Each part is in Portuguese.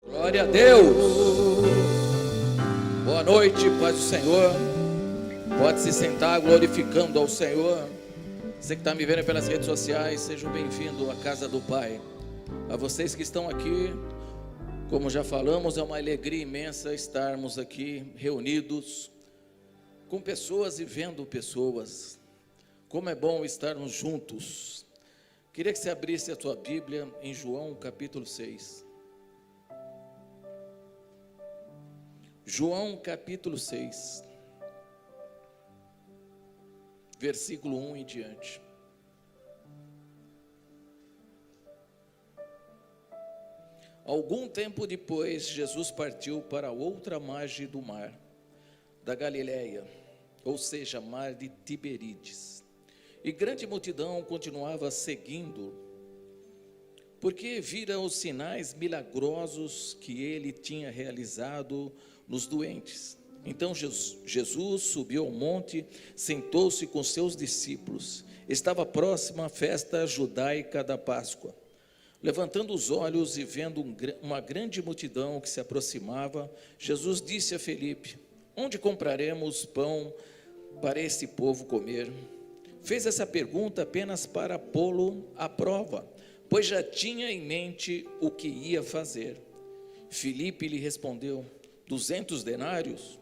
Glória a Deus. Boa noite, paz do Senhor. Pode se sentar glorificando ao Senhor. Você que está me vendo pelas redes sociais, sejam bem-vindos à casa do Pai. A vocês que estão aqui, como já falamos, é uma alegria imensa estarmos aqui reunidos com pessoas e vendo pessoas. Como é bom estarmos juntos. Queria que você abrisse a tua Bíblia em João capítulo 6. João capítulo 6, versículo 1 em diante. Algum tempo depois, Jesus partiu para outra margem do mar, da Galileia, ou seja, mar de Tiberíades. E grande multidão continuava seguindo, porque viram os sinais milagrosos que ele tinha realizado nos doentes. Então Jesus subiu ao monte, sentou-se com seus discípulos. Estava próxima a festa judaica da Páscoa. Levantando os olhos e vendo uma grande multidão que se aproximava, Jesus disse a Felipe: onde compraremos pão para esse povo comer? Fez essa pergunta apenas para pô-lo à prova, pois já tinha em mente o que ia fazer. Felipe lhe respondeu: 200 denários?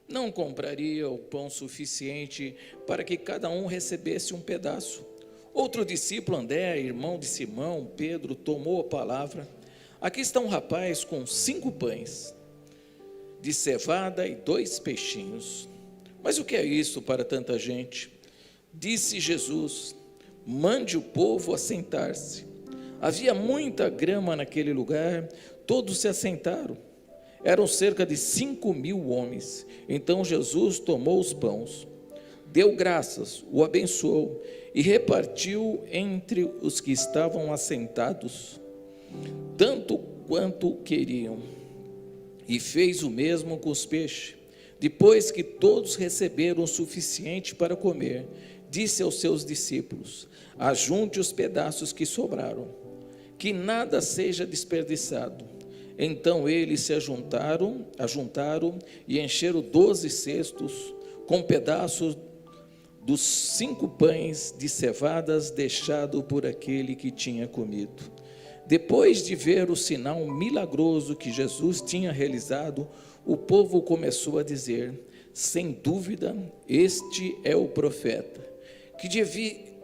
Não compraria o pão suficiente para que cada um recebesse um pedaço. Outro discípulo, André, irmão de Simão, Pedro, tomou a palavra: aqui está um rapaz com 5 pães de cevada e 2 peixinhos. Mas o que é isso para tanta gente? Disse Jesus: mande o povo assentar-se. Havia muita grama naquele lugar, todos se assentaram. Eram cerca de 5.000 homens. Então Jesus tomou os pães, deu graças, o abençoou e repartiu entre os que estavam assentados, tanto quanto queriam. E fez o mesmo com os peixes. Depois que todos receberam o suficiente para comer, disse aos seus discípulos: ajunte os pedaços que sobraram, que nada seja desperdiçado. Então eles se ajuntaram e encheram 12 cestos com pedaços dos 5 pães de cevadas deixado por aquele que tinha comido. Depois de ver o sinal milagroso que Jesus tinha realizado, o povo começou a dizer: sem dúvida, este é o profeta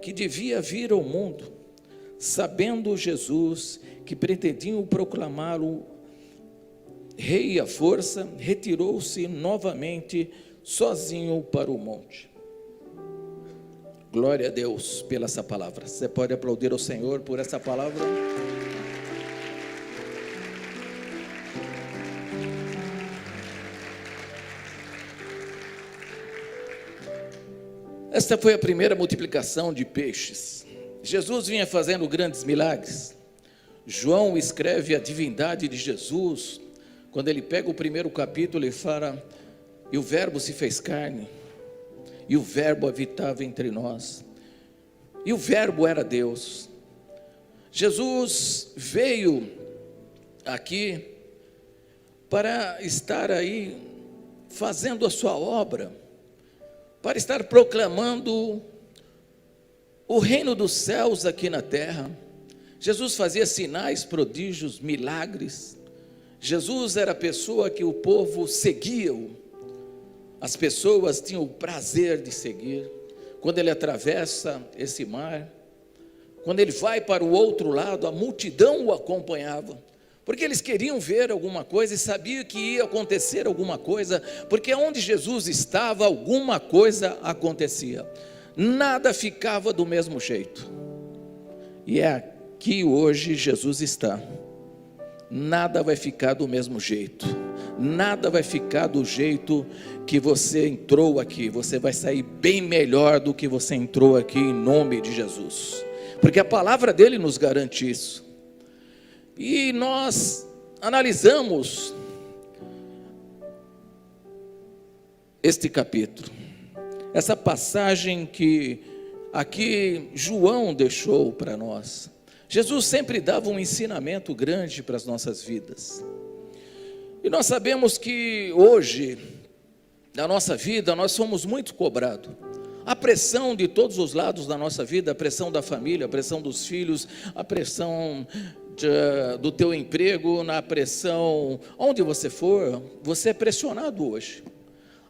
que devia vir ao mundo. Sabendo Jesus que pretendiam proclamá-lo rei à força, retirou-se novamente sozinho para o monte. Glória a Deus pela essa palavra. Você pode aplaudir ao Senhor por essa palavra? Esta foi a primeira multiplicação de peixes. Jesus vinha fazendo grandes milagres. João escreve a divindade de Jesus, quando ele pega o primeiro capítulo e fala: e o verbo se fez carne, e o verbo habitava entre nós, e o verbo era Deus. Jesus veio aqui para estar aí fazendo a sua obra, para estar proclamando o reino dos céus aqui na terra. Jesus fazia sinais, prodígios, milagres. Jesus era a pessoa que o povo seguia. As pessoas tinham o prazer de seguir. Quando ele atravessa esse mar, quando ele vai para o outro lado, a multidão o acompanhava, porque eles queriam ver alguma coisa e sabiam que ia acontecer alguma coisa, porque onde Jesus estava, alguma coisa acontecia. Nada ficava do mesmo jeito. E é aqui hoje Jesus está. Nada vai ficar do mesmo jeito. Nada vai ficar do jeito que você entrou aqui. Você vai sair bem melhor do que você entrou aqui, em nome de Jesus, porque a palavra dele nos garante isso. E nós analisamos este capítulo, essa passagem que aqui João deixou para nós. Jesus sempre dava um ensinamento grande para as nossas vidas. E nós sabemos que hoje, na nossa vida, nós somos muito cobrados. A pressão de todos os lados da nossa vida, a pressão da família, a pressão dos filhos, a pressão do teu emprego, na pressão, onde você for, você é pressionado hoje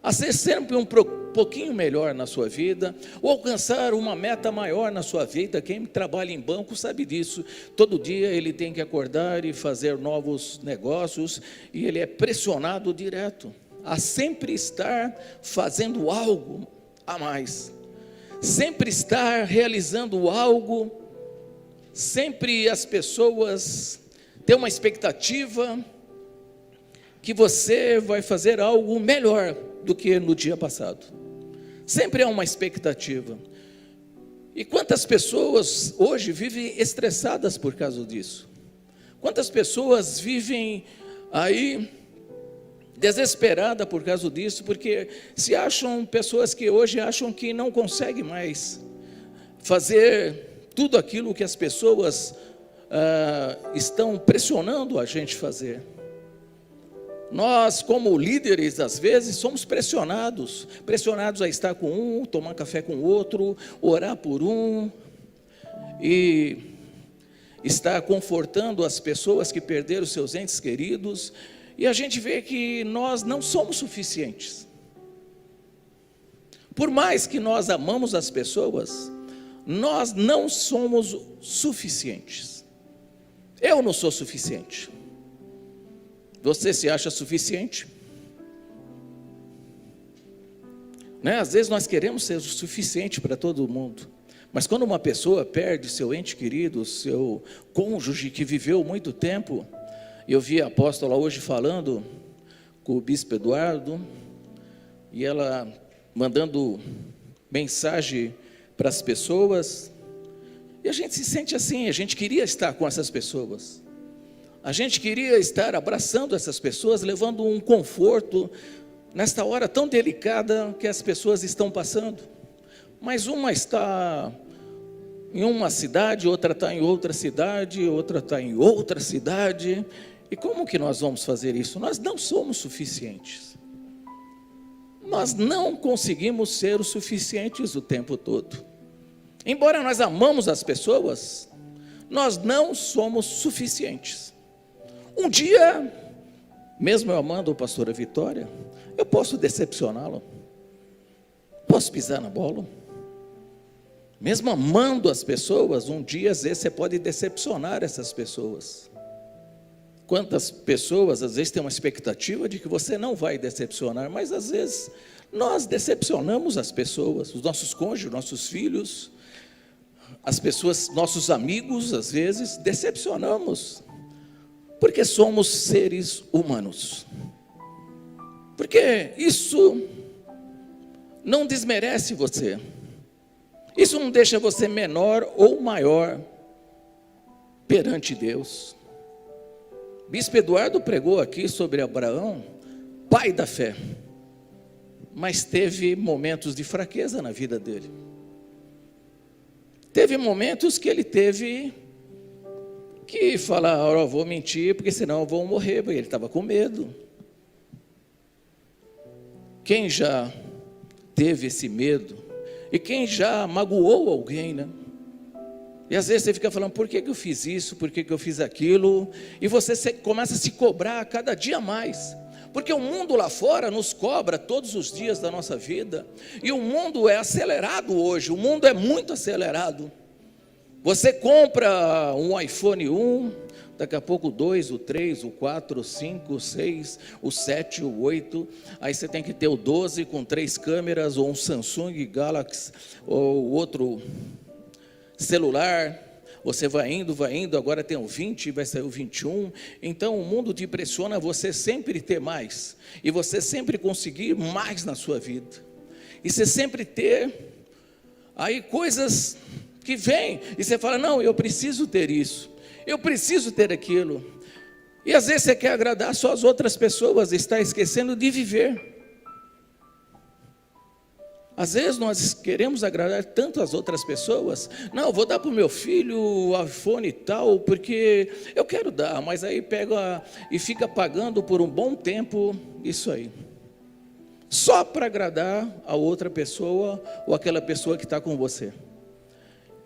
a ser sempre um pouquinho melhor na sua vida, ou alcançar uma meta maior na sua vida. Quem trabalha em banco sabe disso. Todo dia ele tem que acordar e fazer novos negócios, e ele é pressionado direto a sempre estar fazendo algo a mais, sempre estar realizando algo. Sempre as pessoas têm uma expectativa que você vai fazer algo melhor do que no dia passado. Sempre há uma expectativa. E quantas pessoas hoje vivem estressadas por causa disso? Quantas pessoas vivem aí desesperadas por causa disso, porque se acham, pessoas que hoje acham que não conseguem mais fazer tudo aquilo que as pessoas estão pressionando a gente fazer. Nós, como líderes, às vezes, somos pressionados a estar com um, tomar café com o outro, orar por um, e estar confortando as pessoas que perderam seus entes queridos, e a gente vê que nós não somos suficientes. Por mais que nós amamos as pessoas, nós não somos suficientes. Eu não sou suficiente. Você se acha suficiente? Né? Às vezes nós queremos ser o suficiente para todo mundo, mas quando uma pessoa perde seu ente querido, seu cônjuge que viveu muito tempo, eu vi a apóstola hoje falando com o bispo Eduardo, e ela mandando mensagem para as pessoas, e a gente se sente assim, a gente queria estar com essas pessoas. A gente queria estar abraçando essas pessoas, levando um conforto nesta hora tão delicada que as pessoas estão passando. Mas uma está em uma cidade, outra está em outra cidade, outra está em outra cidade. E como que nós vamos fazer isso? Nós não somos suficientes. Nós não conseguimos ser o suficientes o tempo todo. Embora nós amamos as pessoas, nós não somos suficientes. Um dia, mesmo eu amando a pastora Vitória, eu posso decepcioná-la, posso pisar na bola. Mesmo amando as pessoas, um dia às vezes você pode decepcionar essas pessoas. Quantas pessoas às vezes têm uma expectativa de que você não vai decepcionar, mas às vezes nós decepcionamos as pessoas, os nossos cônjuges, nossos filhos, as pessoas, nossos amigos, às vezes decepcionamos. Porque somos seres humanos. Porque isso não desmerece você. Isso não deixa você menor ou maior perante Deus. Bispo Eduardo pregou aqui sobre Abraão, pai da fé. Mas teve momentos de fraqueza na vida dele. Teve momentos que ele teve que falar, eu vou mentir, porque senão eu vou morrer, porque ele estava com medo. Quem já teve esse medo? E quem já magoou alguém, né? E às vezes você fica falando, por que eu fiz isso, por que eu fiz aquilo? E você começa a se cobrar a cada dia mais. Porque o mundo lá fora nos cobra todos os dias da nossa vida. E o mundo é acelerado hoje, o mundo é muito acelerado. Você compra um iPhone 1, daqui a pouco o 2, o 3, o 4, o 5, o 6, o 7, o 8. Aí você tem que ter o 12 com 3 câmeras, ou um Samsung Galaxy, ou outro celular. Você vai indo, agora tem o 20, vai sair o 21. Então o mundo te pressiona a você sempre ter mais. E você sempre conseguir mais na sua vida. E você sempre ter aí coisas que vêm, e você fala, não, eu preciso ter isso, eu preciso ter aquilo, e às vezes você quer agradar só as outras pessoas, está esquecendo de viver. Às vezes nós queremos agradar tanto as outras pessoas. Não, vou dar para o meu filho o iPhone e tal, porque eu quero dar, mas aí pega e fica pagando por um bom tempo isso aí. Só para agradar a outra pessoa ou aquela pessoa que está com você.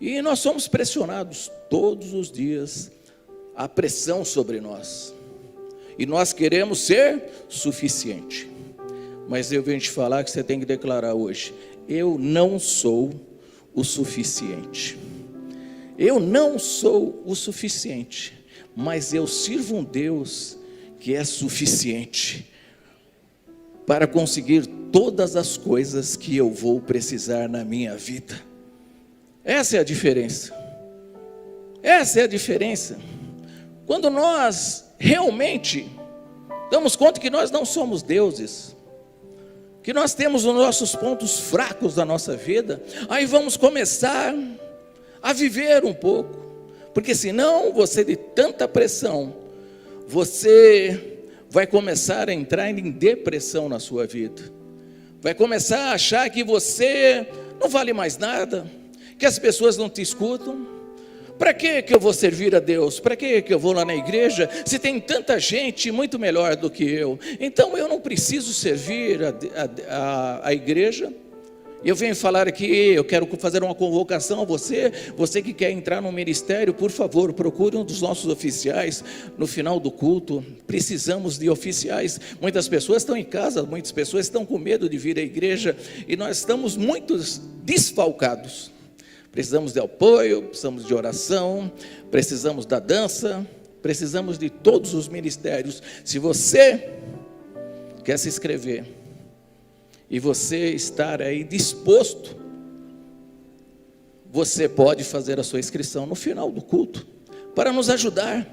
E nós somos pressionados todos os dias, há pressão sobre nós. E nós queremos ser suficiente. Mas eu venho te falar que você tem que declarar hoje: eu não sou o suficiente. Eu não sou o suficiente, mas eu sirvo um Deus que é suficiente para conseguir todas as coisas que eu vou precisar na minha vida. Essa é a diferença. Essa é a diferença. Quando nós realmente damos conta que nós não somos deuses, que nós temos os nossos pontos fracos da nossa vida, aí vamos começar a viver um pouco, porque senão você, de tanta pressão, você vai começar a entrar em depressão na sua vida, vai começar a achar que você não vale mais nada, que as pessoas não te escutam. Para que eu vou servir a Deus? Para que eu vou lá na igreja, se tem tanta gente muito melhor do que eu? Então eu não preciso servir a igreja. Eu venho falar aqui, eu quero fazer uma convocação a você que quer entrar no ministério, por favor, procure um dos nossos oficiais no final do culto. Precisamos de oficiais. Muitas pessoas estão em casa, muitas pessoas estão com medo de vir à igreja, e nós estamos muito desfalcados. Precisamos de apoio, precisamos de oração, precisamos da dança, precisamos de todos os ministérios. Se você quer se inscrever e você estar aí disposto, você pode fazer a sua inscrição no final do culto, para nos ajudar.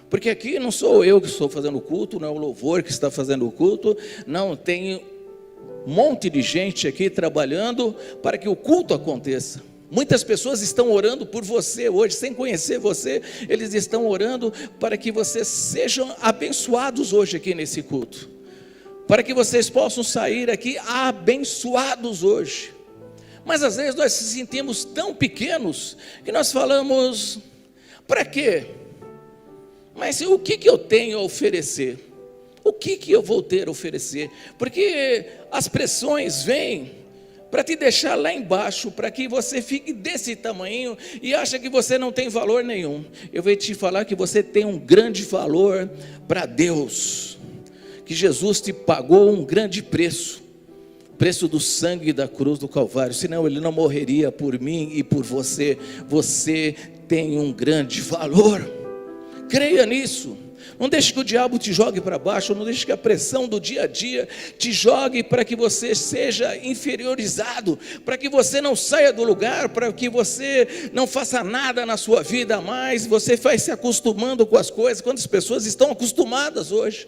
Porque aqui não sou eu que estou fazendo o culto, não é o louvor que está fazendo o culto, não, tem um monte de gente aqui trabalhando para que o culto aconteça. Muitas pessoas estão orando por você hoje, sem conhecer você, eles estão orando para que vocês sejam abençoados hoje aqui nesse culto, para que vocês possam sair aqui abençoados hoje. Mas às vezes nós se sentimos tão pequenos, que nós falamos: para quê? Mas o que eu tenho a oferecer? O que eu vou ter a oferecer? Porque as pressões vêm para te deixar lá embaixo, para que você fique desse tamanho e acha que você não tem valor nenhum. Eu vou te falar que você tem um grande valor para Deus, que Jesus te pagou um grande preço, preço do sangue da cruz do Calvário, senão Ele não morreria por mim e por você. Você tem um grande valor, creia nisso. Não deixe que o diabo te jogue para baixo, não deixe que a pressão do dia a dia te jogue para que você seja inferiorizado, para que você não saia do lugar, para que você não faça nada na sua vida a mais. Você vai se acostumando com as coisas. Quantas pessoas estão acostumadas hoje?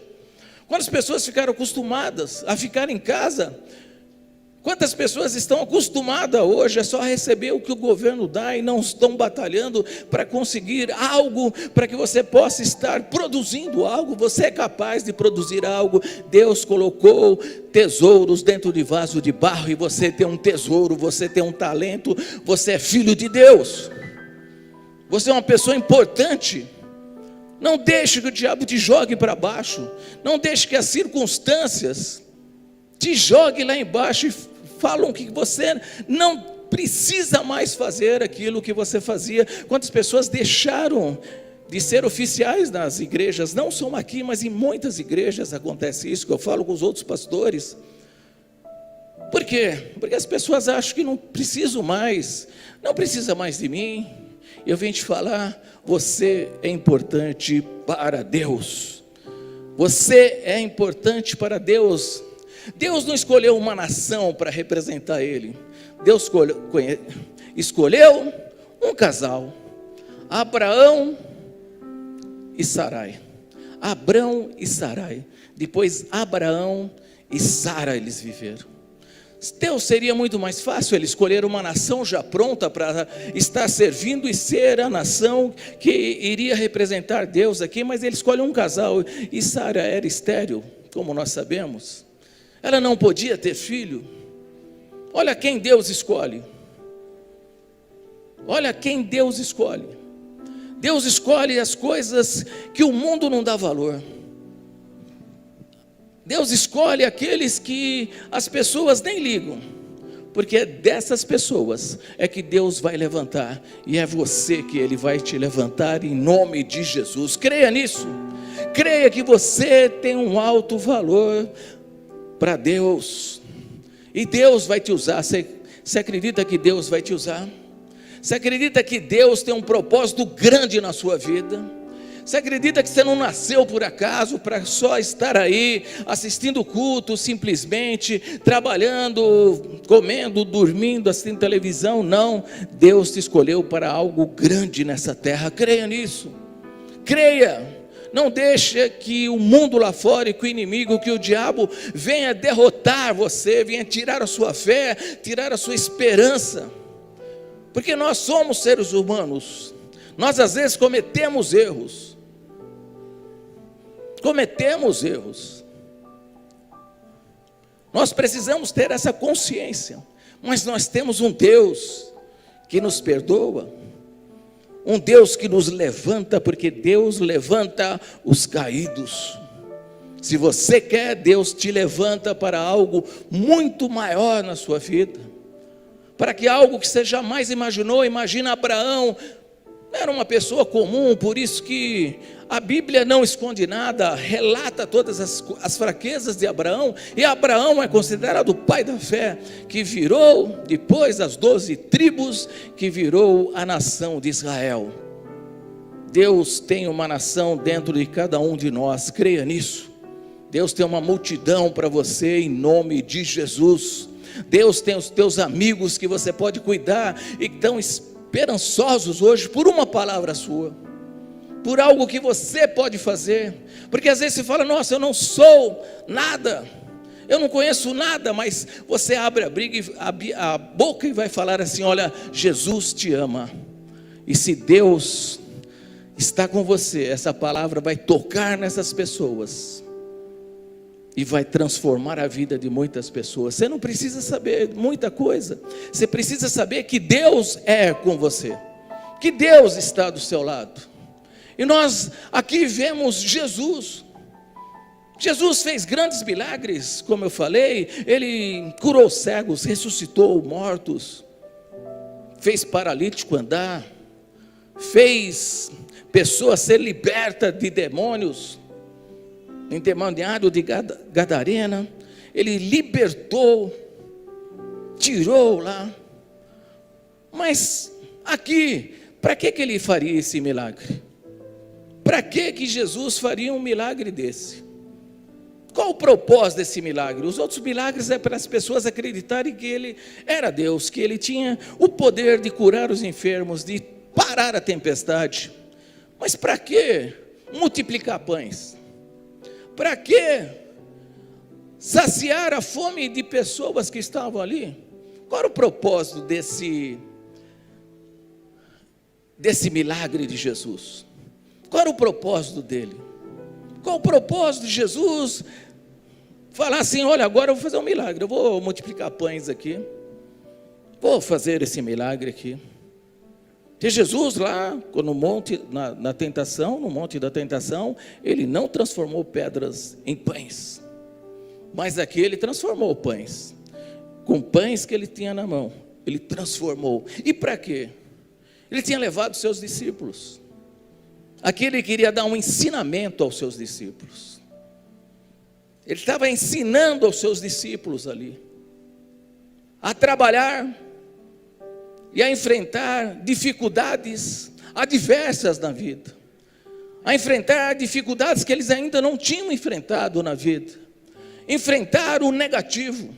Quantas pessoas ficaram acostumadas a ficar em casa? Quantas pessoas estão acostumadas hoje a só receber o que o governo dá e não estão batalhando para conseguir algo, para que você possa estar produzindo algo? Você é capaz de produzir algo. Deus colocou tesouros dentro de vaso de barro, e você tem um tesouro, você tem um talento, você é filho de Deus, você é uma pessoa importante. Não deixe que o diabo te jogue para baixo, não deixe que as circunstâncias te joguem lá embaixo e falam que você não precisa mais fazer aquilo que você fazia. Quantas pessoas deixaram de ser oficiais nas igrejas? Não só aqui, mas em muitas igrejas acontece isso, que eu falo com os outros pastores. Por quê? Porque as pessoas acham que não precisa mais de mim. Eu venho te falar, você é importante para Deus. Você é importante para Deus. Deus não escolheu uma nação para representar Ele. Deus escolheu um casal, Abraão e Sarai. Abraão e Sarai. Depois Abraão e Sara eles viveram. Deus seria muito mais fácil Ele escolher uma nação já pronta para estar servindo e ser a nação que iria representar Deus aqui, mas Ele escolhe um casal, e Sara era estéril, como nós sabemos. Ela não podia ter filho. Olha quem Deus escolhe. Olha quem Deus escolhe. Deus escolhe as coisas que o mundo não dá valor. Deus escolhe aqueles que as pessoas nem ligam, porque é dessas pessoas é que Deus vai levantar, e é você que Ele vai te levantar em nome de Jesus. Creia nisso, creia que você tem um alto valor para Deus, e Deus vai te usar. Você acredita que Deus vai te usar? Você acredita que Deus tem um propósito grande na sua vida? Você acredita que você não nasceu por acaso para só estar aí assistindo o culto, simplesmente trabalhando, comendo, dormindo, assistindo televisão? Não, Deus te escolheu para algo grande nessa terra. Creia nisso, creia. Não deixe que o mundo lá fora, e que o inimigo, que o diabo venha derrotar você, venha tirar a sua fé, tirar a sua esperança, porque nós somos seres humanos. Nós às vezes cometemos erros. Nós precisamos ter essa consciência. Mas nós temos um Deus que nos perdoa, um Deus que nos levanta, porque Deus levanta os caídos. Se você quer, Deus te levanta para algo muito maior na sua vida, para que algo que você jamais imaginou. Imagina Abraão. Era uma pessoa comum, por isso que a Bíblia não esconde nada, relata todas as fraquezas de Abraão, e Abraão é considerado o pai da fé, que virou, depois das 12 tribos, que virou a nação de Israel. Deus tem uma nação dentro de cada um de nós, creia nisso. Deus tem uma multidão para você em nome de Jesus. Deus tem os teus amigos que você pode cuidar e que estão esperançosos hoje por uma palavra sua, por algo que você pode fazer. Porque às vezes você fala: nossa, eu não sou nada, eu não conheço nada, mas você abre a boca e vai falar assim: olha, Jesus te ama, e se Deus está com você, essa palavra vai tocar nessas pessoas e vai transformar a vida de muitas pessoas. Você não precisa saber muita coisa, você precisa saber que Deus é com você, que Deus está do seu lado. E nós aqui vemos Jesus. Jesus fez grandes milagres, como eu falei. Ele curou cegos, ressuscitou mortos, fez paralítico andar, fez pessoa ser liberta de demônios, endemoniado de Gadarena. Ele libertou, tirou lá. Mas aqui, para que ele faria esse milagre? Para que Jesus faria um milagre desse? Qual o propósito desse milagre? Os outros milagres é para as pessoas acreditarem que ele era Deus, que ele tinha o poder de curar os enfermos, de parar a tempestade. Mas para que multiplicar pães? Para que saciar a fome de pessoas que estavam ali? Qual era o propósito desse milagre de Jesus? Qual era o propósito dele? Qual o propósito de Jesus falar assim: olha, agora eu vou fazer um milagre, eu vou multiplicar pães aqui, vou fazer esse milagre aqui? Porque Jesus lá, no monte, na tentação, no monte da tentação, ele não transformou pedras em pães, mas aqui ele transformou pães, com pães que ele tinha na mão, ele transformou. E para quê? Ele tinha levado seus discípulos. Aqui ele queria dar um ensinamento aos seus discípulos. Ele estava ensinando aos seus discípulos ali a trabalhar e a enfrentar dificuldades adversas na vida, a enfrentar dificuldades que eles ainda não tinham enfrentado na vida, enfrentar o negativo,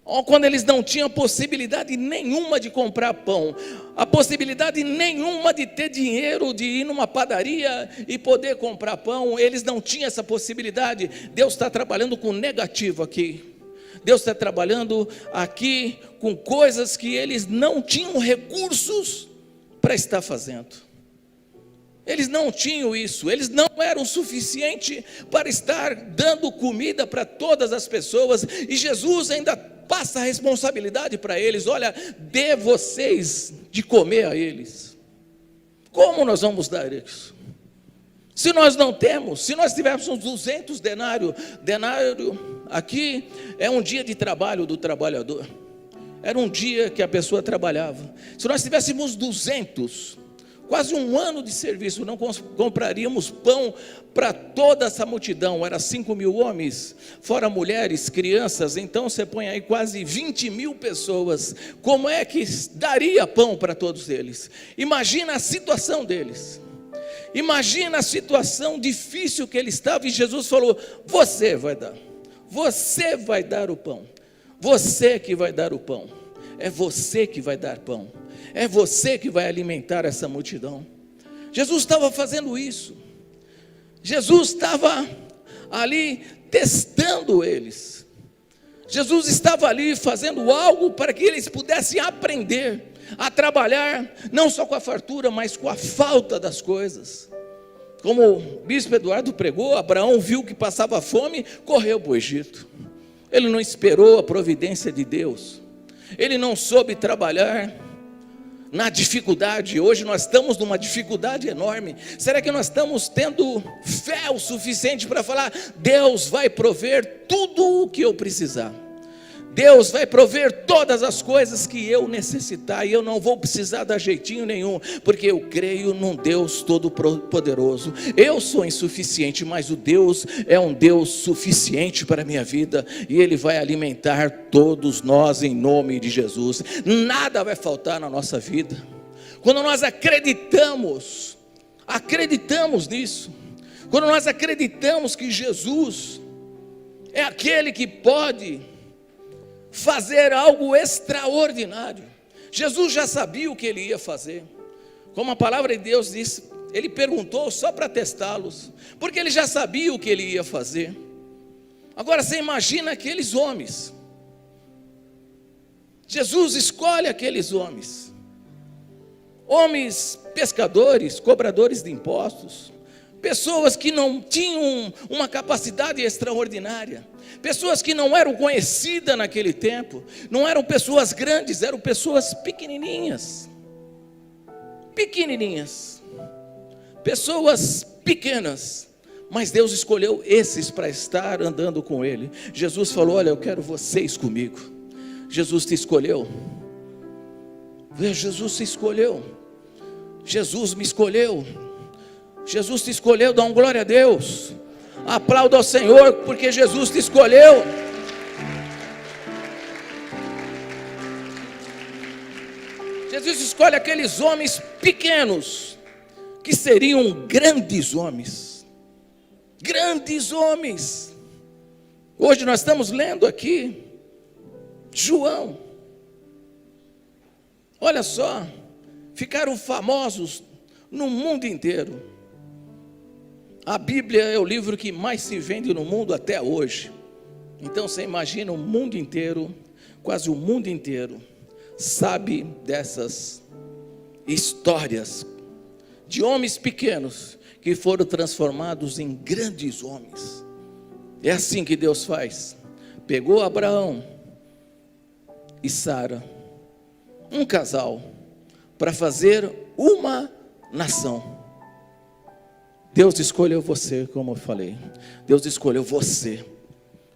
ou quando eles não tinham possibilidade nenhuma de comprar pão, a possibilidade nenhuma de ter dinheiro, de ir numa padaria e poder comprar pão, eles não tinham essa possibilidade. Deus está trabalhando com negativo aqui. Deus está trabalhando aqui com coisas que eles não tinham recursos para estar fazendo. Eles não tinham isso, eles não eram suficiente para estar dando comida para todas as pessoas, e Jesus ainda passa a responsabilidade para eles: olha, dê vocês de comer a eles. Como nós vamos dar isso? Se nós não temos, se nós tivéssemos uns 200 denário aqui é um dia de trabalho do trabalhador, era um dia que a pessoa trabalhava. Se nós tivéssemos 200, quase um ano de serviço, não compraríamos pão para toda essa multidão. Era 5.000 homens, fora mulheres, crianças. Então você põe aí quase 20.000 pessoas. Como é que daria pão para todos eles? Imagina a situação deles. Imagina a situação difícil que ele estava, e Jesus falou: você vai dar o pão, você que vai dar o pão, é você que vai dar pão, é você que vai alimentar essa multidão. Jesus estava fazendo isso, Jesus estava ali testando eles, Jesus estava ali fazendo algo para que eles pudessem aprender a trabalhar, não só com a fartura, mas com a falta das coisas. Como o bispo Eduardo pregou, Abraão viu que passava fome, correu para o Egito. Ele não esperou a providência de Deus, ele não soube trabalhar na dificuldade. Hoje nós estamos numa dificuldade enorme. Será que nós estamos tendo fé o suficiente para falar: Deus vai prover tudo o que eu precisar, Deus vai prover todas as coisas que eu necessitar, e eu não vou precisar dar jeitinho nenhum, porque eu creio num Deus todo-poderoso. Eu sou insuficiente, mas o Deus é um Deus suficiente para a minha vida, e Ele vai alimentar todos nós em nome de Jesus. Nada vai faltar na nossa vida, quando nós acreditamos nisso, quando nós acreditamos que Jesus é aquele que pode fazer algo extraordinário. Jesus já sabia o que ele ia fazer, como a palavra de Deus diz. Ele perguntou só para testá-los, porque ele já sabia o que ele ia fazer. Agora você imagina aqueles homens. Jesus escolhe aqueles homens pescadores, cobradores de impostos, pessoas que não tinham uma capacidade extraordinária, pessoas que não eram conhecidas naquele tempo, não eram pessoas grandes, eram pessoas pequenininhas, pessoas pequenas, mas Deus escolheu esses para estar andando com Ele. Jesus falou: olha, eu quero vocês comigo. Jesus te escolheu, Jesus te escolheu, Jesus me escolheu, Jesus te escolheu. Dá um glória a Deus, aplauda ao Senhor, porque Jesus te escolheu. Jesus escolhe aqueles homens pequenos, que seriam grandes homens. Hoje nós estamos lendo aqui João. Olha só, ficaram famosos no mundo inteiro. A Bíblia é o livro que mais se vende no mundo até hoje. Então você imagina, o mundo inteiro, quase o mundo inteiro, sabe dessas histórias de homens pequenos que foram transformados em grandes homens. É assim que Deus faz. Pegou Abraão e Sara, um casal, para fazer uma nação. Deus escolheu você, como eu falei. Deus escolheu você.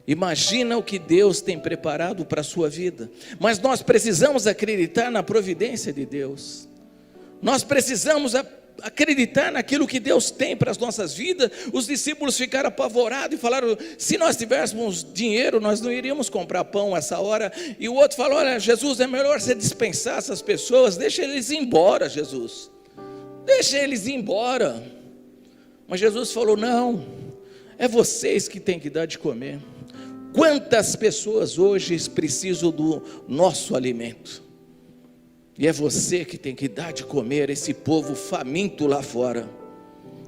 Imagina o que Deus tem preparado para a sua vida. Mas nós precisamos acreditar na providência de Deus. Nós precisamos acreditar naquilo que Deus tem para as nossas vidas. Os discípulos ficaram apavorados e falaram: se nós tivéssemos dinheiro, nós não iríamos comprar pão essa hora. E o outro falou: olha, Jesus, é melhor você dispensar essas pessoas, deixa eles ir embora, Jesus, deixa eles ir embora. Mas Jesus falou: não, é vocês que têm que dar de comer. Quantas pessoas hoje precisam do nosso alimento? E é você que tem que dar de comer esse povo faminto lá fora.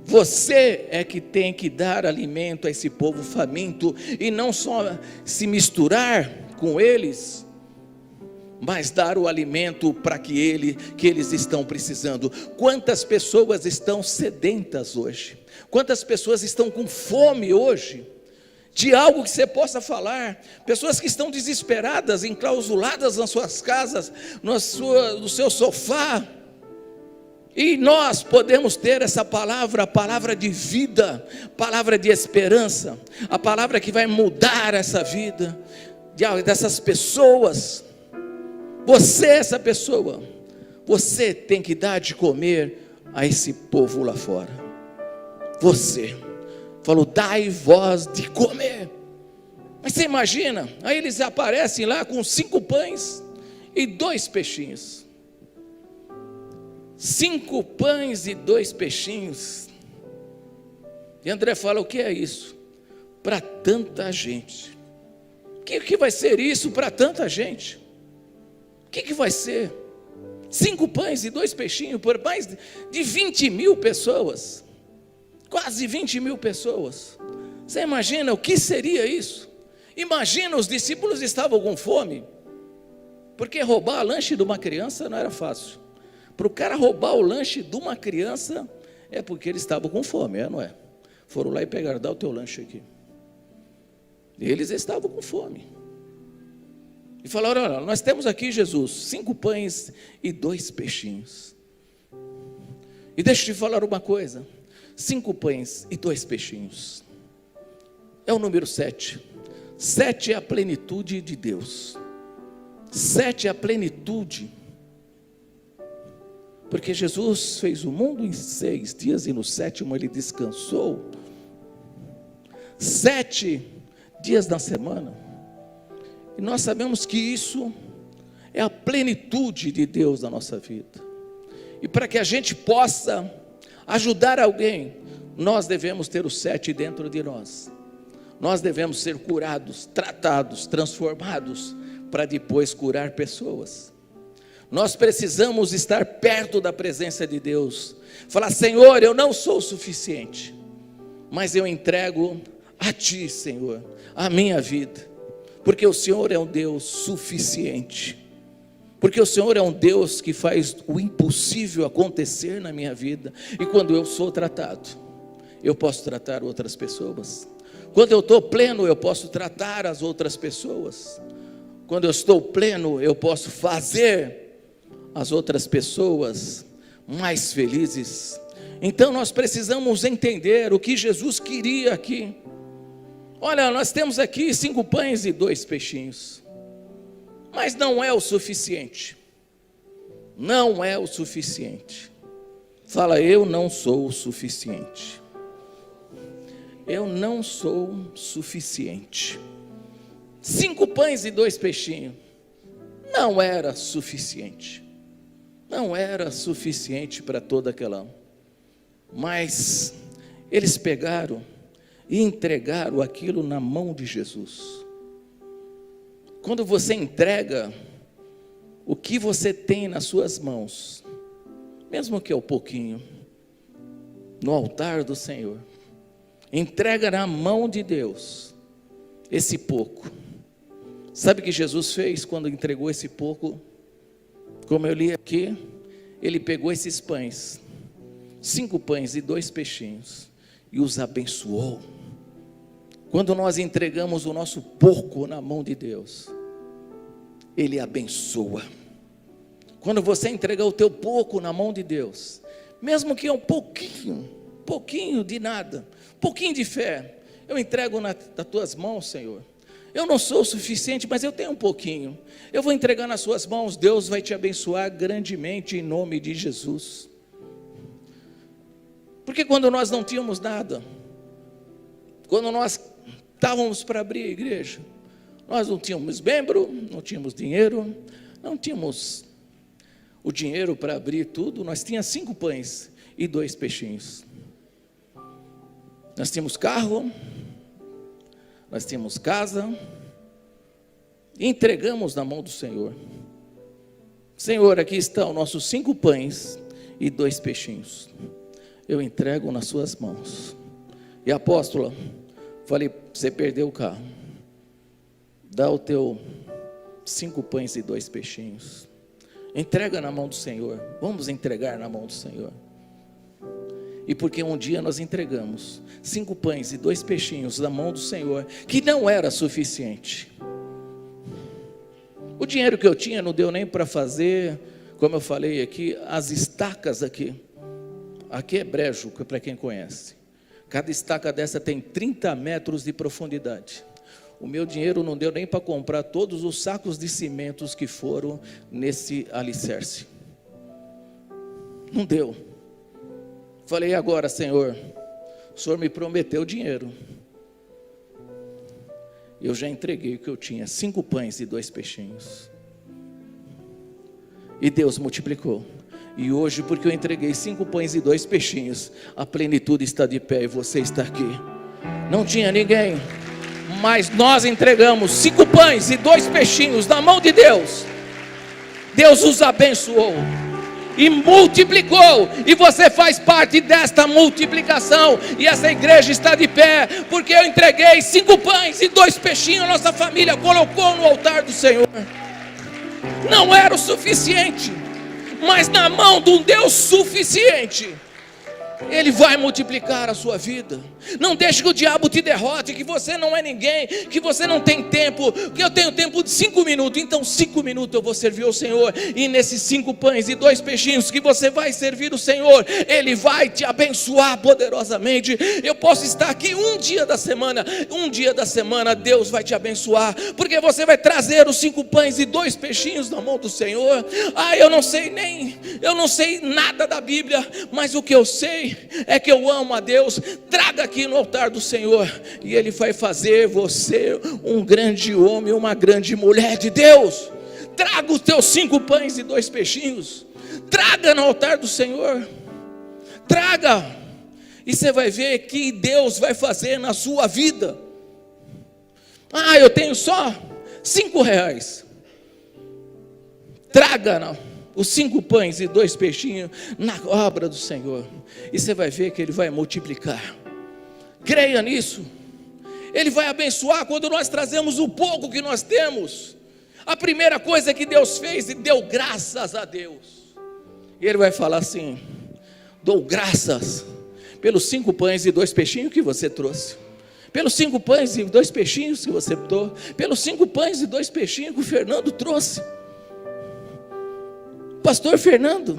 Você é que tem que dar alimento a esse povo faminto, e não só se misturar com eles, mas dar o alimento para que eles estão precisando. Quantas pessoas estão sedentas hoje? Quantas pessoas estão com fome hoje? de algo que você possa falar. Pessoas que estão desesperadas, enclausuladas nas suas casas, no seu sofá. E nós podemos ter essa palavra, a palavra de vida, palavra de esperança, a palavra que vai mudar essa vida dessas pessoas. Você é essa pessoa. Você tem que dar de comer a esse povo lá fora. Você falou, dai vós de comer. Mas você imagina, aí eles aparecem lá com 5 pães e 2 peixinhos. 5 pães e 2 peixinhos. E André fala, o que é isso? Para tanta gente. O que vai ser isso para tanta gente? O que vai ser? 5 pães e 2 peixinhos por mais de 20 mil pessoas. Quase 20 mil pessoas. Você imagina o que seria isso? Imagina, os discípulos estavam com fome. Porque roubar lanche de uma criança não era fácil. Para o cara roubar o lanche de uma criança, é porque eles estavam com fome, não é? Foram lá e pegaram, dá o teu lanche aqui. E eles estavam com fome. E falaram, olha, nós temos aqui, Jesus, 5 pães e 2 peixinhos. E deixa eu te falar uma coisa. 5 pães e 2 peixinhos. É o número 7. 7 é a plenitude de Deus. 7 é a plenitude. Porque Jesus fez o mundo em 6 dias e no 7º ele descansou. 7 dias na semana. E nós sabemos que isso é a plenitude de Deus na nossa vida. E para que a gente possa ajudar alguém, nós devemos ter o 7 dentro de nós. Nós devemos ser curados, tratados, transformados, para depois curar pessoas. Nós precisamos estar perto da presença de Deus. Falar, Senhor, eu não sou o suficiente, mas eu entrego a Ti, Senhor, a minha vida. Porque o Senhor é um Deus suficiente. Porque o Senhor é um Deus que faz o impossível acontecer na minha vida. E quando eu sou tratado, eu posso tratar outras pessoas. Quando eu estou pleno, eu posso tratar as outras pessoas. Quando eu estou pleno, eu posso fazer as outras pessoas mais felizes. Então nós precisamos entender o que Jesus queria aqui. Olha, nós temos aqui 5 pães e 2 peixinhos, mas não é o suficiente. Não é o suficiente. Fala, eu não sou o suficiente. Eu não sou suficiente. 5 pães e 2 peixinhos não era suficiente. Não era suficiente para toda aquela. Mas eles pegaram e entregaram aquilo na mão de Jesus. Quando você entrega o que você tem nas suas mãos, mesmo que é um pouquinho, no altar do Senhor, entrega na mão de Deus esse pouco. Sabe o que Jesus fez quando entregou esse pouco? Como eu li aqui, ele pegou esses pães, 5 pães e 2 peixinhos, e os abençoou. Quando nós entregamos o nosso pouco na mão de Deus, Ele abençoa. Quando você entregar o teu pouco na mão de Deus, mesmo que é um pouquinho de nada, pouquinho de fé, eu entrego nas tuas mãos, Senhor. Eu não sou o suficiente, mas eu tenho um pouquinho. Eu vou entregar nas suas mãos, Deus vai te abençoar grandemente em nome de Jesus. Porque quando nós não tínhamos nada, quando nós estávamos para abrir a igreja, nós não tínhamos membro, não tínhamos dinheiro, não tínhamos o dinheiro para abrir tudo. Nós tínhamos 5 pães e 2 peixinhos. Nós tínhamos carro, nós tínhamos casa, e entregamos na mão do Senhor. Senhor, aqui estão nossos 5 pães e 2 peixinhos. Eu entrego nas suas mãos. E apóstola, falei, você perdeu o carro. Dá o teu 5 pães e 2 peixinhos. Entrega na mão do Senhor. Vamos entregar na mão do Senhor. e porque um dia nós entregamos 5 pães e 2 peixinhos na mão do Senhor, que não era suficiente. O dinheiro que eu tinha não deu nem para fazer, como eu falei aqui, as estacas aqui. Aqui é brejo, para quem conhece. Cada estaca dessa tem 30 metros de profundidade. O meu dinheiro não deu nem para comprar todos os sacos de cimentos que foram nesse alicerce. Não deu. Falei, agora, Senhor, o Senhor me prometeu dinheiro. Eu já entreguei o que eu tinha, 5 pães e 2 peixinhos. E Deus multiplicou. E hoje, porque eu entreguei 5 pães e 2 peixinhos, a plenitude está de pé e você está aqui. Não tinha ninguém, mas nós entregamos 5 pães e 2 peixinhos na mão de Deus. Deus os abençoou e multiplicou, e você faz parte desta multiplicação, e essa igreja está de pé, porque eu entreguei 5 pães e 2 peixinhos, nossa família colocou no altar do Senhor. Não era o suficiente, mas na mão de um Deus suficiente, Ele vai multiplicar a sua vida. Não deixe que o diabo te derrote, que você não é ninguém, que você não tem tempo, que eu tenho tempo de 5 minutos, então 5 minutos eu vou servir ao Senhor, e nesses 5 pães e 2 peixinhos que você vai servir o Senhor, Ele vai te abençoar poderosamente. Eu posso estar aqui um dia da semana Deus vai te abençoar, porque você vai trazer os 5 pães e 2 peixinhos na mão do Senhor. Eu não sei nada da Bíblia, mas o que eu sei é que eu amo a Deus. Traga aqui no altar do Senhor, e Ele vai fazer você um grande homem, uma grande mulher de Deus. Traga os teus 5 pães e 2 peixinhos, traga no altar do Senhor, traga, e você vai ver que Deus vai fazer na sua vida. Eu tenho só 5 reais, traga os 5 pães e 2 peixinhos na obra do Senhor, e você vai ver que Ele vai multiplicar. Creia nisso. Ele vai abençoar quando nós trazemos o pouco que nós temos. A primeira coisa que Deus fez, e deu graças a Deus, e Ele vai falar assim: dou graças pelos 5 pães e 2 peixinhos que você trouxe, pelos 5 pães e 2 peixinhos que você botou, pelos 5 pães e 2 peixinhos que o Fernando trouxe. Pastor Fernando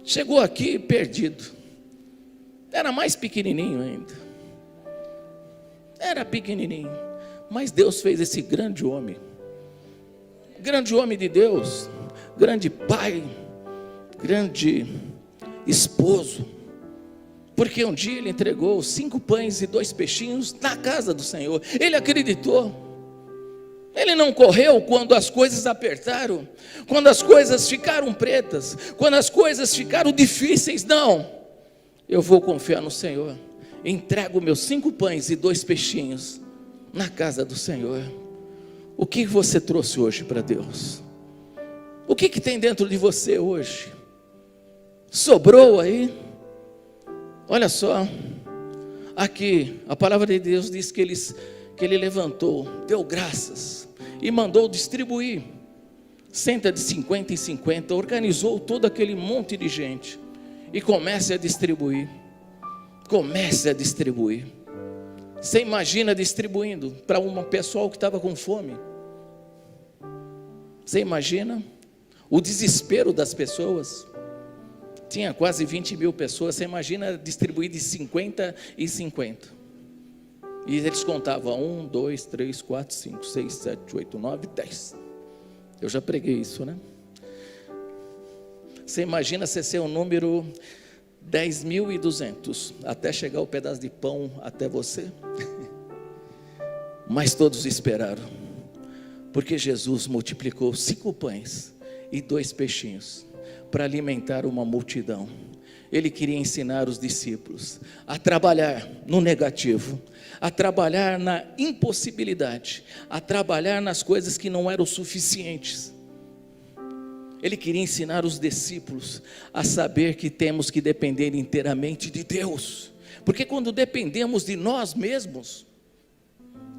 chegou aqui perdido, era mais pequenininho ainda, era pequenininho, mas Deus fez esse grande homem de Deus, grande pai, grande esposo, porque um dia ele entregou 5 pães e 2 peixinhos na casa do Senhor. Ele acreditou. Ele não correu quando as coisas apertaram, quando as coisas ficaram pretas, quando as coisas ficaram difíceis. Não, eu vou confiar no Senhor. Entrego meus 5 pães e 2 peixinhos na casa do Senhor. O que você trouxe hoje para Deus? O que tem dentro de você hoje? Sobrou aí? Olha só, aqui a palavra de Deus diz que ele levantou, deu graças e mandou distribuir. Senta de 50 em 50, organizou todo aquele monte de gente e comece a distribuir. Comece a distribuir. Você imagina distribuindo para um pessoal que estava com fome? Você imagina o desespero das pessoas? Tinha quase 20 mil pessoas. Você imagina distribuir de 50 em 50. E eles contavam 1, 2, 3, 4, 5, 6, 7, 8, 9, 10. Eu já preguei isso, né? Você imagina você ser o número 10.200, até chegar o pedaço de pão até você. Mas todos esperaram, porque Jesus multiplicou 5 pães e 2 peixinhos para alimentar uma multidão. Ele queria ensinar os discípulos a trabalhar no negativo, a trabalhar na impossibilidade, a trabalhar nas coisas que não eram suficientes. Ele queria ensinar os discípulos a saber que temos que depender inteiramente de Deus, porque quando dependemos de nós mesmos,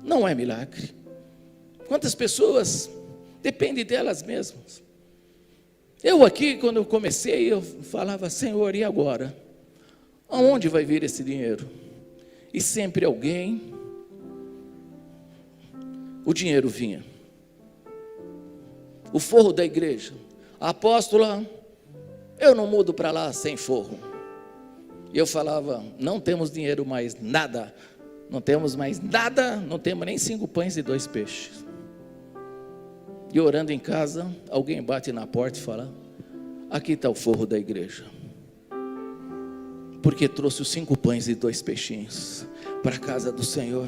não é milagre. Quantas pessoas dependem delas mesmas? Eu aqui, quando eu comecei, eu falava: Senhor, e agora? Aonde vai vir esse dinheiro? E sempre o dinheiro vinha. O forro da igreja, a apóstola, eu não mudo para lá sem forro. E eu falava, não temos dinheiro mais nada, não temos mais nada, não temos nem 5 pães e 2 peixes. E orando em casa, alguém bate na porta e fala, aqui está o forro da igreja. Porque trouxe os 5 pães e 2 peixinhos para a casa do Senhor.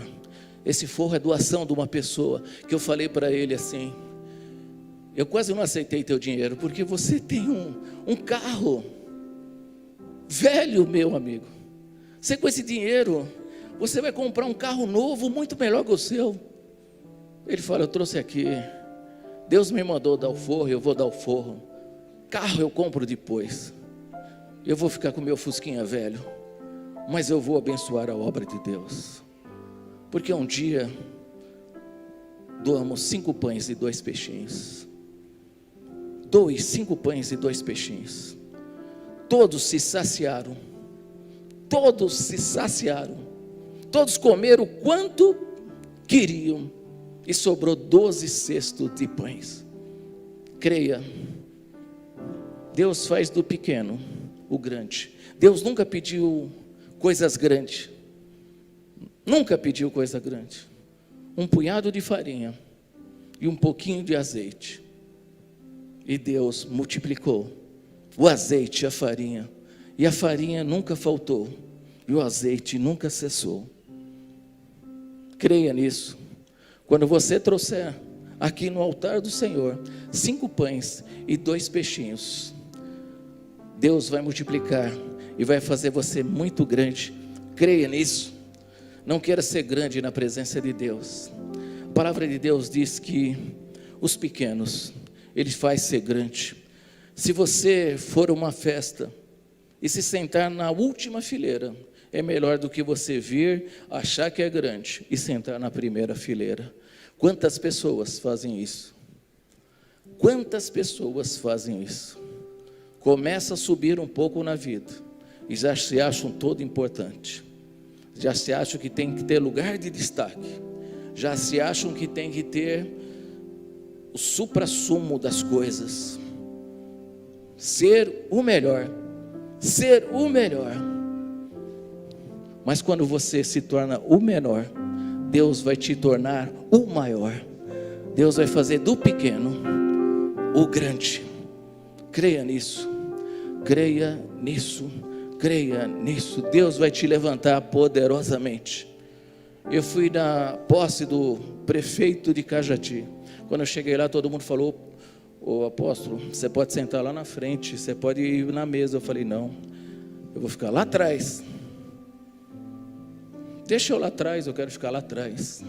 Esse forro é doação de uma pessoa, que eu falei para ele assim, eu quase não aceitei teu dinheiro, porque você tem um carro velho, meu amigo. Você com esse dinheiro, você vai comprar um carro novo, muito melhor que o seu. Ele fala, eu trouxe aqui, Deus me mandou dar o forro, eu vou dar o forro. Carro eu compro depois. Eu vou ficar com meu fusquinha velho, mas eu vou abençoar a obra de Deus. Porque um dia doamos 5 pães e 2 peixinhos. 5 pães e 2 peixinhos. Todos se saciaram. Todos se saciaram. Todos comeram o quanto queriam. E sobrou 12 cestos de pães. Creia, Deus faz do pequeno o grande. Deus nunca pediu coisas grandes. Nunca pediu coisa grande. Um punhado de farinha e um pouquinho de azeite. E Deus multiplicou o azeite e a farinha. E a farinha nunca faltou. E o azeite nunca cessou. Creia nisso. Quando você trouxer aqui no altar do Senhor 5 pães e 2 peixinhos, Deus vai multiplicar e vai fazer você muito grande. Creia nisso. Não queira ser grande na presença de Deus. A palavra de Deus diz que os pequenos, Ele faz ser grande. Se você for a uma festa e se sentar na última fileira, é melhor do que você vir, achar que é grande e sentar na primeira fileira. Quantas pessoas fazem isso? Quantas pessoas fazem isso? Começa a subir um pouco na vida e já se acham todo importante. Já se acham que tem que ter lugar de destaque. Já se acham que tem que ter o suprassumo das coisas. Ser o melhor. Ser o melhor. Mas quando você se torna o menor, Deus vai te tornar o maior. Deus vai fazer do pequeno o grande. Creia nisso. Creia nisso. Creia nisso. Deus vai te levantar poderosamente. Eu fui na posse do prefeito de Cajati. Quando eu cheguei lá, todo mundo falou: ô apóstolo, você pode sentar lá na frente, você pode ir na mesa. Eu falei: não, eu vou ficar lá atrás. Deixa eu lá atrás, eu quero ficar lá atrás.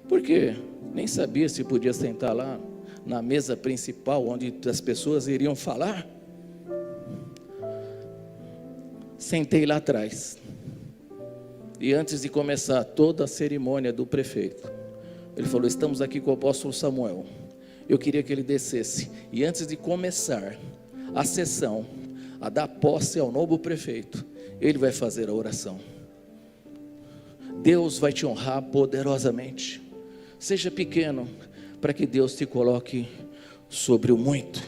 Por quê? Nem sabia se podia sentar lá na mesa principal, onde as pessoas iriam falar. Sentei lá atrás. E antes de começar toda a cerimônia do prefeito, ele falou: estamos aqui com o apóstolo Samuel. Eu queria que ele descesse. E antes de começar a sessão, a dar posse ao novo prefeito, ele vai fazer a oração. Deus vai te honrar poderosamente. Seja pequeno, para que Deus te coloque sobre o muito.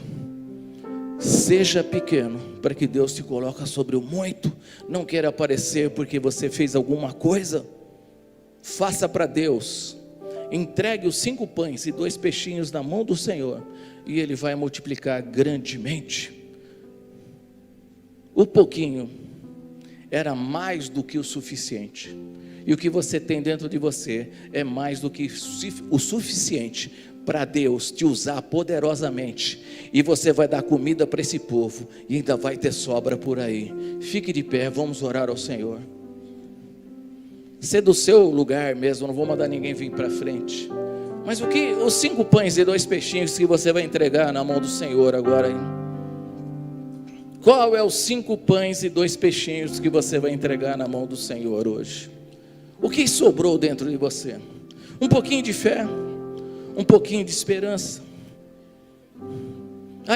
Seja pequeno, para que Deus te coloque sobre o muito. Não queira aparecer porque você fez alguma coisa. Faça para Deus. Entregue os 5 pães e 2 peixinhos na mão do Senhor, e Ele vai multiplicar grandemente. O pouquinho era mais do que o suficiente. E o que você tem dentro de você é mais do que o suficiente para Deus te usar poderosamente. E você vai dar comida para esse povo, e ainda vai ter sobra por aí. Fique de pé, vamos orar ao Senhor. Ser do seu lugar mesmo, não vou mandar ninguém vir para frente. Mas os 5 pães e 2 peixinhos que você vai entregar na mão do Senhor agora, hein? Qual é os 5 pães e 2 peixinhos que você vai entregar na mão do Senhor hoje? O que sobrou dentro de você? Um pouquinho de fé, um pouquinho de esperança.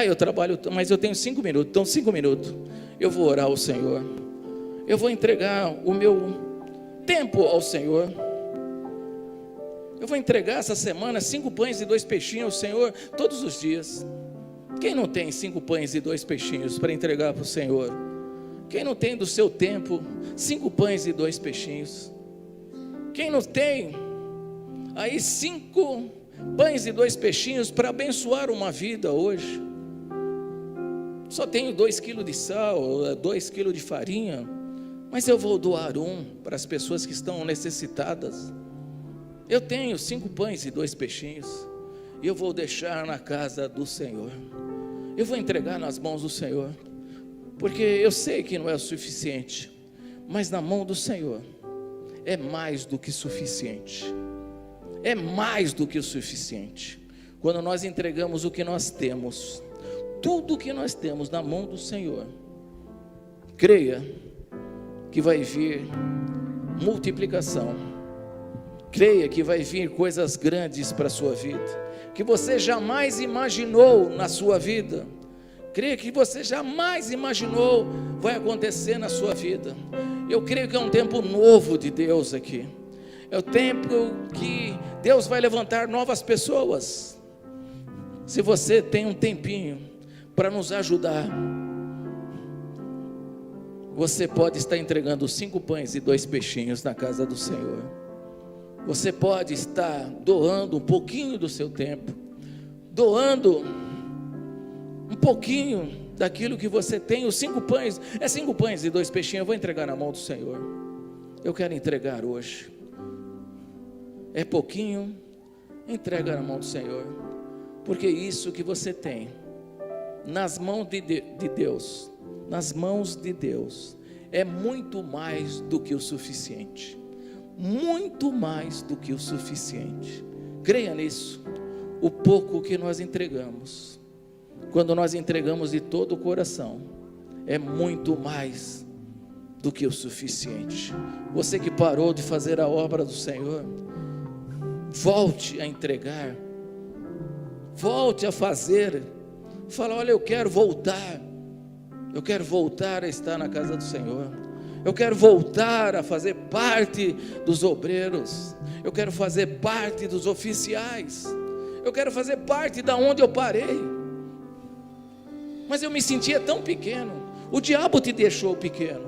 Eu trabalho, mas eu tenho 5 minutos, então 5 minutos. eu vou orar ao Senhor, eu vou entregar o meu tempo ao Senhor. Eu vou entregar essa semana 5 pães e 2 peixinhos ao Senhor todos os dias. Quem não tem 5 pães e 2 peixinhos para entregar para o Senhor? Quem não tem do seu tempo 5 pães e 2 peixinhos? Quem não tem aí 5 pães e 2 peixinhos para abençoar uma vida hoje? Só tenho 2 quilos de sal, 2 quilos de farinha, mas eu vou doar para as pessoas que estão necessitadas. Eu tenho 5 pães e 2 peixinhos, e eu vou deixar na casa do Senhor. Eu vou entregar nas mãos do Senhor, porque eu sei que não é o suficiente, mas na mão do Senhor é mais do que suficiente. É mais do que o suficiente. Quando nós entregamos o que nós temos, tudo o que nós temos na mão do Senhor, creia que vai vir multiplicação. Creia que vai vir coisas grandes para a sua vida, que você jamais imaginou na sua vida. Creia que você jamais imaginou vai acontecer na sua vida. Eu creio que é um tempo novo de Deus aqui. É o tempo que Deus vai levantar novas pessoas. Se você tem um tempinho para nos ajudar, você pode estar entregando 5 pães e 2 peixinhos na casa do Senhor. Você pode estar doando um pouquinho do seu tempo, doando um pouquinho daquilo que você tem. Os 5 pães, 5 pães e 2 peixinhos, eu vou entregar na mão do Senhor. Eu quero entregar hoje. É pouquinho, entrega na mão do Senhor, porque isso que você tem nas mãos de Deus, nas mãos de Deus, é muito mais do que o suficiente. Muito mais do que o suficiente. Creia nisso. O pouco que nós entregamos, quando nós entregamos de todo o coração, é muito mais do que o suficiente. Você que parou de fazer a obra do Senhor, volte a entregar, volte a fazer. Fala: olha, eu quero voltar a estar na casa do Senhor. Eu quero voltar a fazer parte dos obreiros. Eu quero fazer parte dos oficiais. Eu quero fazer parte da onde eu parei. Mas eu me sentia tão pequeno. O diabo te deixou pequeno.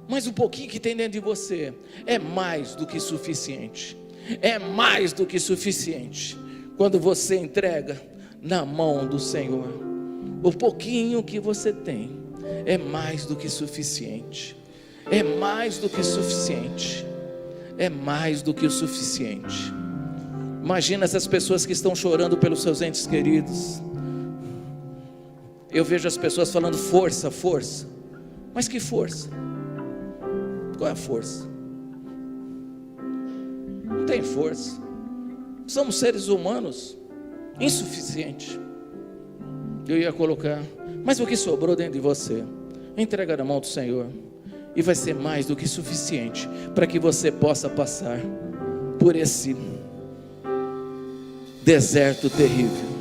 Mas o pouquinho que tem dentro de você é mais do que suficiente. É mais do que suficiente. Quando você entrega na mão do Senhor, o pouquinho que você tem é mais do que suficiente. É mais do que suficiente. É mais do que o suficiente. Imagina essas pessoas que estão chorando pelos seus entes queridos. Eu vejo as pessoas falando força, força. Mas que força? Qual é a força? Não tem força. Somos seres humanos insuficientes. Eu ia colocar, mas o que sobrou dentro de você, entrega na mão do Senhor, e vai ser mais do que suficiente para que você possa passar por esse deserto terrível.